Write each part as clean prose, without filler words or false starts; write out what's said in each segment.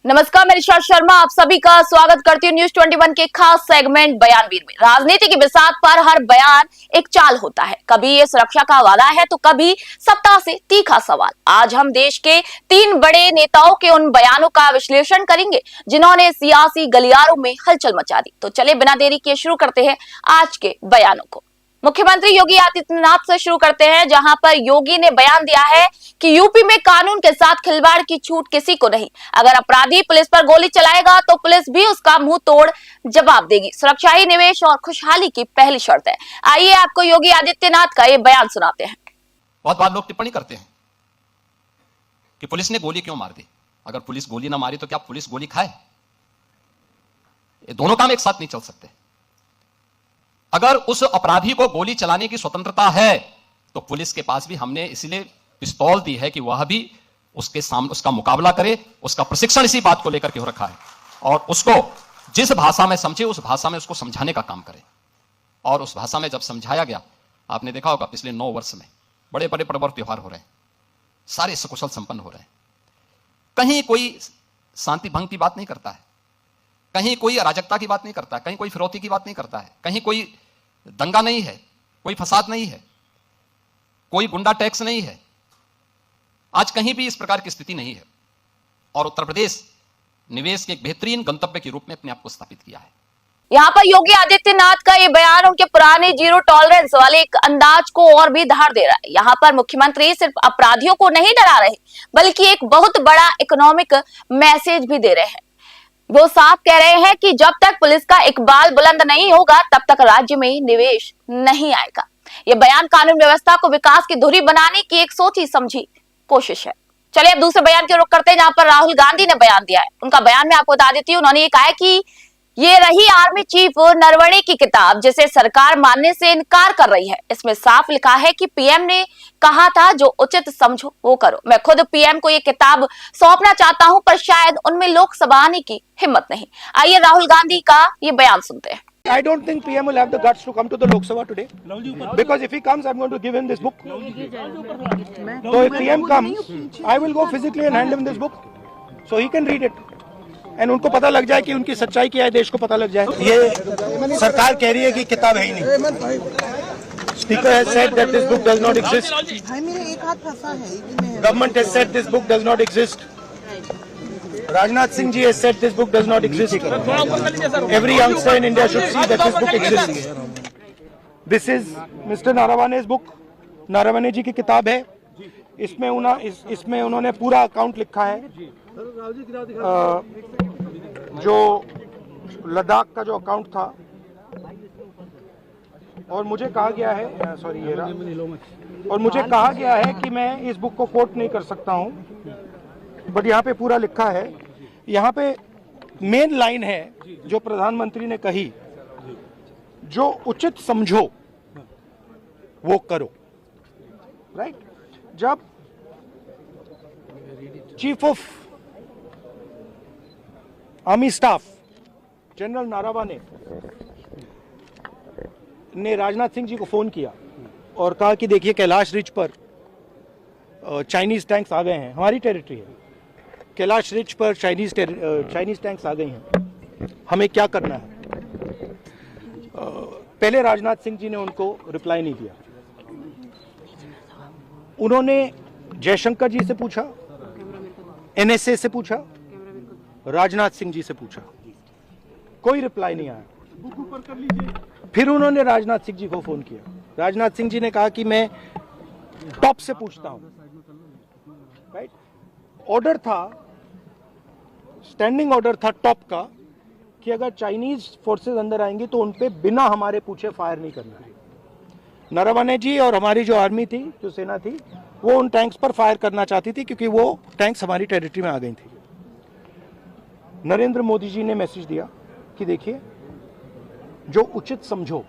नमस्कार, मैं ऋषा शर्मा आप सभी का स्वागत करती हूँ न्यूज 21 के खास सेगमेंट बयानवीर में। राजनीति की बिसात पर हर बयान एक चाल होता है, कभी ये सुरक्षा का वादा है तो कभी सत्ता से तीखा सवाल। आज हम देश के 3 बड़े नेताओं के उन बयानों का विश्लेषण करेंगे जिन्होंने सियासी गलियारों में हलचल मचा दी। तो चले बिना देरी के शुरू करते हैं आज के बयानों को। मुख्यमंत्री योगी आदित्यनाथ से शुरू करते हैं, जहां पर योगी ने बयान दिया है कि यूपी में कानून के साथ खिलवाड़ की छूट किसी को नहीं। अगर अपराधी पुलिस पर गोली चलाएगा तो पुलिस भी उसका मुंह तोड़ जवाब देगी। सुरक्षा ही निवेश और खुशहाली की पहली शर्त है। आइए आपको योगी आदित्यनाथ का ये बयान सुनाते हैं। बहुत बार लोग टिप्पणी करते हैं कि पुलिस ने गोली क्यों मार दी। अगर पुलिस गोली ना मारी तो क्या पुलिस गोली खाए? ये दोनों काम एक साथ नहीं चल सकते। अगर उस अपराधी को गोली चलाने की स्वतंत्रता है तो पुलिस के पास भी हमने इसलिए पिस्तौल दी है कि वह भी उसके सामने उसका मुकाबला करे। उसका प्रशिक्षण इसी बात को लेकर के हो रखा है और उसको जिस भाषा में समझे उस भाषा में उसको समझाने का काम करे। और उस भाषा में जब समझाया गया, आपने देखा होगा पिछले 9 वर्ष में बड़े बड़े पर्व त्योहार हो रहे हैं, सारे सकुशल संपन्न हो रहे हैं। कहीं कोई शांति भंग की बात नहीं करता है, कहीं कोई अराजकता की बात नहीं करता है, कहीं कोई फिरौती की बात नहीं करता है, कहीं कोई दंगा नहीं है, कोई फसाद नहीं है, कोई गुंडा टैक्स नहीं है। आज कहीं भी इस प्रकार की स्थिति नहीं है और उत्तर प्रदेश निवेश के एक बेहतरीन गंतव्य के रूप में अपने आप को स्थापित किया है। यहाँ पर योगी आदित्यनाथ का ये बयान उनके पुराने जीरो टॉलरेंस वाले एक अंदाज को और भी धार दे रहा है। यहाँ पर मुख्यमंत्री सिर्फ अपराधियों को नहीं डरा रहे, बल्कि एक बहुत बड़ा इकोनॉमिक मैसेज भी दे रहे हैं। वो साफ कह रहे हैं कि जब तक पुलिस का इकबाल बुलंद नहीं होगा तब तक राज्य में निवेश नहीं आएगा। ये बयान कानून व्यवस्था को विकास की धुरी बनाने की एक सोची समझी कोशिश है। चलिए अब दूसरे बयान की रुख करते हैं, जहां पर राहुल गांधी ने बयान दिया है। उनका बयान मैं आपको बता देती हूँ। उन्होंने ये कहा है कि ये रही आर्मी चीफ नरवणे की किताब जिसे सरकार मानने से इनकार कर रही है। इसमें साफ लिखा है कि पीएम ने कहा था जो उचित समझो वो करो। मैं खुद पीएम को ये किताब सौंपना चाहता हूं, पर शायद उनमें लोकसभा आने की हिम्मत नहीं। आइए राहुल गांधी का ये बयान सुनते हैं। I don't think PM will have the guts to come to the Lok Sabha today, because if he comes, I'm going to give him this book. So if PM comes, I will go physically and hand him this book, so he can read it. And उनको पता लग जाए कि उनकी सच्चाई क्या है, देश को पता लग जाए। ये सरकार कह रही है कि किताब है ही नहीं। Speaker has said that this book does not exist. भाई मेरे एक हाथ फंसा है। Government has said this book does not exist. Rajnath Singh ji has said this book does not exist. Every youngster in India should see that this book exists. This is Mr. Narawane's book. Naravane जी की किताब है। इसमें उन्होंने पूरा account लिखा है, जो लद्दाख का जो अकाउंट था। और मुझे कहा गया है, और मुझे कहा गया है कि मैं इस बुक को कोट नहीं कर सकता हूं, बट यहाँ पे पूरा लिखा है। यहाँ पे मेन लाइन है जो प्रधानमंत्री ने कही, जो उचित समझो वो करो। राइट? जब chief of army staff general Naravane ने राजनाथ सिंह जी को फोन किया और कहा कि देखिए कैलाश रिज पर चाइनीज टैंक्स आ गए हैं, हमारी टेरिटरी है, कैलाश रिज पर चाइनीज टैंक्स आ गए हैं, हमें क्या करना है। पहले राजनाथ सिंह जी ने उनको रिप्लाई नहीं दिया। उन्होंने जयशंकर जी से पूछा, एनएसए से पूछा, राजनाथ सिंह जी से पूछा, कोई रिप्लाई नहीं आया। फिर उन्होंने राजनाथ सिंह जी को फोन किया। राजनाथ सिंह जी ने कहा कि मैं टॉप से पूछता हूं। राइट? ऑर्डर था, स्टैंडिंग ऑर्डर था टॉप का, कि अगर चाइनीज फोर्सेस अंदर आएंगी तो उन पे बिना हमारे पूछे फायर नहीं करना है। नरवणे जी और हमारी जो आर्मी थी, जो सेना थी, वो उन टैंक्स पर फायर करना चाहती थी क्योंकि वो टैंक्स हमारी टेरिटरी में आ गई थी। नरेंद्र मोदी जी ने मैसेज दिया कि देखिए जो उचित समझो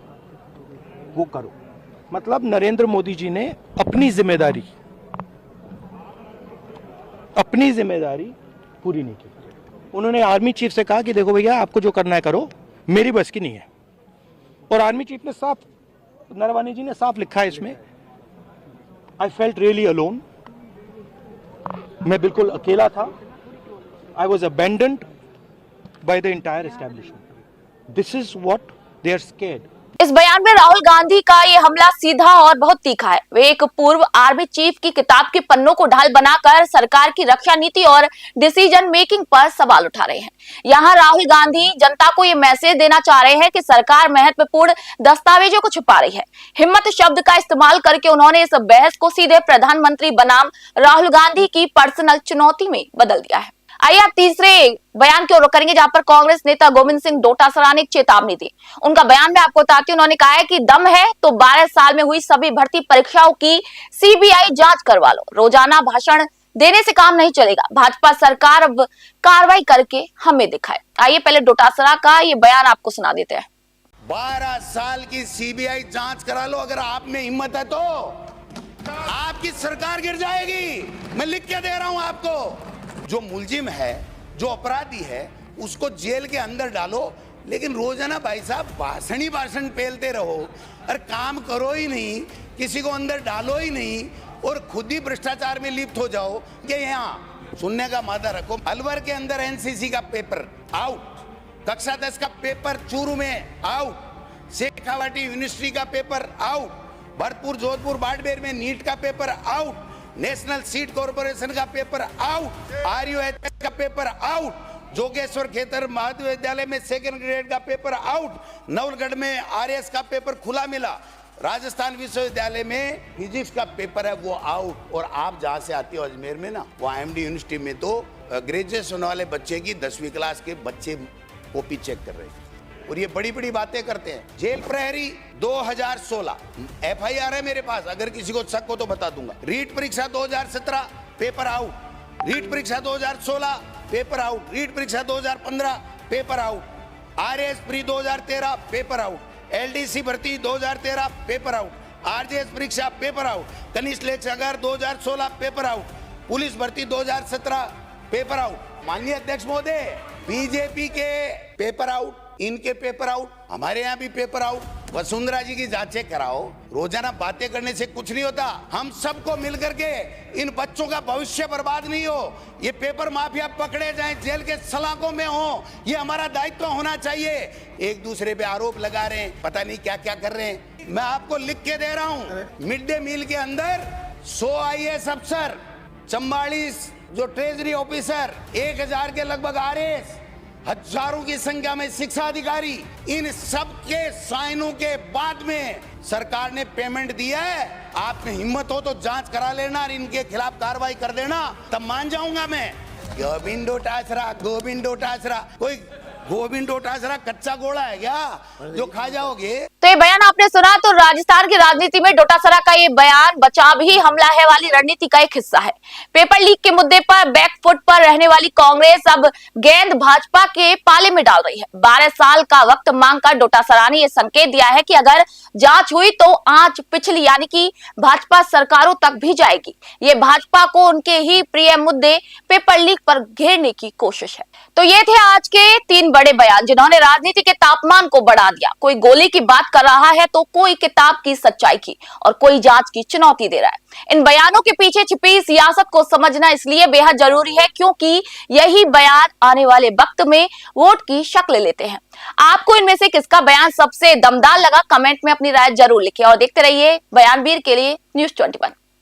वो करो। मतलब नरेंद्र मोदी जी ने अपनी जिम्मेदारी पूरी नहीं की। उन्होंने आर्मी चीफ से कहा कि देखो भैया आपको जो करना है करो, मेरी बस की नहीं है। और आर्मी चीफ ने साफ, नरवाने जी ने साफ लिखा है इसमें, आई फेल्ट रियली अलोन, मैं बिल्कुल अकेला था। I was abandoned by the entire establishment. This is what they are scared. इस बयान में राहुल गांधी का ये हमला सीधा और बहुत तीखा है। वे एक पूर्व आर्मी चीफ की किताब के पन्नों को ढाल बनाकर सरकार की रक्षा नीति और डिसीजन मेकिंग पर सवाल उठा रहे हैं। यहाँ राहुल गांधी जनता को ये मैसेज देना चाह रहे हैं कि सरकार महत्वपूर्ण दस्तावेजों को छुपा रही है। हिम्मत शब्द का इस्तेमाल करके उन्होंने इस बहस को सीधे प्रधानमंत्री बनाम राहुल गांधी की पर्सनल चुनौती में बदल दिया है। आइए आप तीसरे बयान की ओर रुख करेंगे, जहां पर कांग्रेस नेता गोविंद सिंह डोटासरा ने एक चेतावनी दी। उनका बयान में आपको बताती हूं, उन्होंने कहा है कि दम है तो 12 साल में हुई सभी भर्ती परीक्षाओं की सीबीआई जांच करवा लो। रोजाना भाषण देने से काम नहीं चलेगा। भाजपा सरकार अब कार्रवाई करके हमें दिखाए। आइए पहले डोटासरा का ये बयान आपको सुना देते हैं। 12 साल की सीबीआई जांच करा लो, अगर आप में हिम्मत है तो आपकी सरकार गिर जाएगी। मैं लिख के दे रहा हूं आपको। जो मुलजिम है, जो अपराधी है, उसको जेल के अंदर डालो, लेकिन रोजाना भाई साहब भाषण पेलते रहो और काम करो ही नहीं, किसी को अंदर डालो ही नहीं और खुद ही भ्रष्टाचार में लिप्त हो जाओ। ये यहाँ सुनने का मादा रखो। अलवर के अंदर एनसीसी का पेपर आउट, कक्षा 10 का पेपर चूरू में आउट, शेखावाटी यूनिवर्सिटी का पेपर आउट, भरतपुर जोधपुर बाड़मेर में नीट का paper out, national seed corporation का पेपर आउट, आरयूएच का पेपर आउट, जोगेश्वर खेतर महाविद्यालय में सेकंड ग्रेड का पेपर आउट, नवलगढ़ में आरएस का पेपर खुला मिला, राजस्थान विश्वविद्यालय में फिजिक्स का पेपर है वो आउट। और आप जहां से आते हो अजमेर में ना, वो IMD यूनिवर्सिटी में तो ग्रेजुएशन वाले बच्चे की 10वीं क्लास के बच्चे कॉपी चेक कर रहे हैं और ये बड़ी बड़ी बातें करते हैं। जेल प्रहरी 2016 FIR है मेरे पास, अगर किसी को शक हो तो बता दूंगा। रीट परीक्षा 2017 पेपर आउट, रीट परीक्षा 2016 पेपर आउट, रीट परीक्षा 2015 paper out, RS pre 2013 paper out, LDC भर्ती 2013 पेपर आउट, RJS परीक्षा पेपर आउट, कनिष्ठ लेखाकार 2016 पेपर आउट, पुलिस भर्ती 2017 पेपर आउट। माननीय अध्यक्ष महोदय, बीजेपी के पेपर आउट, इनके पेपर आउट, हमारे यहाँ भी पेपर आउट। वसुंधरा जी की जांचें कराओ। रोजाना बातें करने से कुछ नहीं होता। हम सबको मिलकर के इन बच्चों का भविष्य बर्बाद नहीं हो, ये पेपर माफिया पकड़े जाएं, जेल के सलाखों में हो, ये हमारा दायित्व होना चाहिए। एक दूसरे पे आरोप लगा रहे हैं, पता नहीं क्या क्या कर रहे हैं। मैं आपको लिख के दे रहा हूं, मिड डे मील के अंदर 100 IAS अफसर, 44 जो ट्रेजरी ऑफिसर, 1000 के लगभग RS, हजारों की संख्या में शिक्षा अधिकारी, इन सब के साइनों के बाद में सरकार ने पेमेंट दिया है। आप में हिम्मत हो तो जांच करा लेना और इनके खिलाफ कार्रवाई कर देना, तब मान जाऊंगा मैं। गोविंद डोटासरा, गोविंद डोटासरा, कोई गोविंद डोटासरा कच्चा घोड़ा है क्या जो खा जाओगे? तो ये बयान आपने सुना। तो राजस्थान की राजनीति में डोटासरा का ये बयान बचाव ही हमला है वाली रणनीति का एक हिस्सा है। पेपर लीक के मुद्दे पर बैकफुट पर रहने वाली कांग्रेस अब गेंद भाजपा के पाले में डाल रही है। 12 साल का वक्त मांगकर डोटासरा ने यह संकेत दिया है कि अगर जांच हुई तो आंच पिछली यानी कि भाजपा सरकारों तक भी जाएगी। ये भाजपा को उनके ही प्रिय मुद्दे पेपर लीक पर घेरने की कोशिश है। तो ये थे आज के 3 बड़े बयान जिन्होंने राजनीति के तापमान को बढ़ा दिया। कोई गोली की बात कर रहा है तो कोई किताब की सच्चाई की और कोई जांच की चुनौती दे रहा है। इन बयानों के पीछे छिपी सियासत को समझना इसलिए बेहद जरूरी है क्योंकि यही बयान आने वाले वक्त में वोट की शक्ल लेते हैं। आपको इनमें से किसका बयान सबसे दमदार लगा, कमेंट में अपनी राय जरूर लिखें और देखते रहिए बयानवीर के लिए News 21।